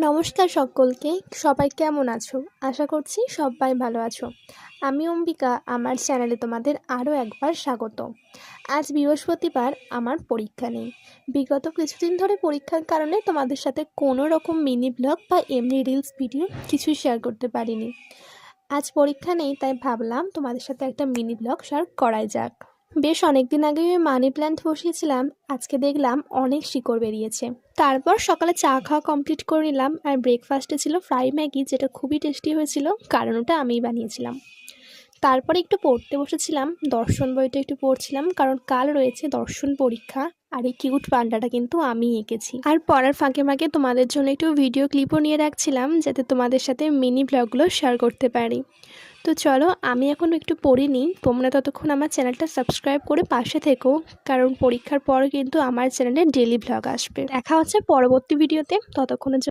নমস্কার সকলকে। সবাই কেমন আছো? আশা করছি সবাই ভালো আছো। আমি অম্বিকা, আমার চ্যানেলে তোমাদের আরও একবার স্বাগত। আজ বৃহস্পতিবার, আমার পরীক্ষা নেই। বিগত কিছুদিন ধরে পরীক্ষার কারণে তোমাদের সাথে কোনো রকম মিনি ব্লগ বা এমনি রিলস ভিডিও কিছুই শেয়ার করতে পারিনি। আজ পরীক্ষা নেই, তাই ভাবলাম তোমাদের সাথে একটা মিনি ব্লগ শেয়ার করাই যাক। বেশ অনেকদিন আগে মানি প্ল্যান্ট বসিয়েছিলাম, আজকে দেখলাম অনেক শিকড় বেরিয়েছে। তারপর সকালে চা খাওয়া কমপ্লিট করে নিলাম, আর ব্রেকফাস্টে ছিল ফ্রাই ম্যাগি, যেটা খুবই টেস্টি হয়েছিল, কারণ ওটা আমিই বানিয়েছিলাম। তারপরে একটু পড়তে বসেছিলাম, দর্শন বইটা একটু পড়ছিলাম, কারণ কাল রয়েছে দর্শন পরীক্ষা। আর এই কিউট পান্ডাটা কিন্তু আমিই এঁকেছি। আর পড়ার ফাঁকে ফাঁকে তোমাদের জন্য একটু ভিডিও ক্লিপও নিয়ে রাখছিলাম, যাতে তোমাদের সাথে মিনি ব্লগগুলো শেয়ার করতে পারি। তো চলো, আমি এখন একটু পড়ে নিই, তোমরা ততক্ষণ আমার চ্যানেলটা সাবস্ক্রাইব করে পাশে থেকো, কারণ পরীক্ষার পর কিন্তু আমার চ্যানেলে ডেইলি ব্লগ আসবে। দেখা হচ্ছে পরবর্তী ভিডিওতে, ততক্ষণের জন্য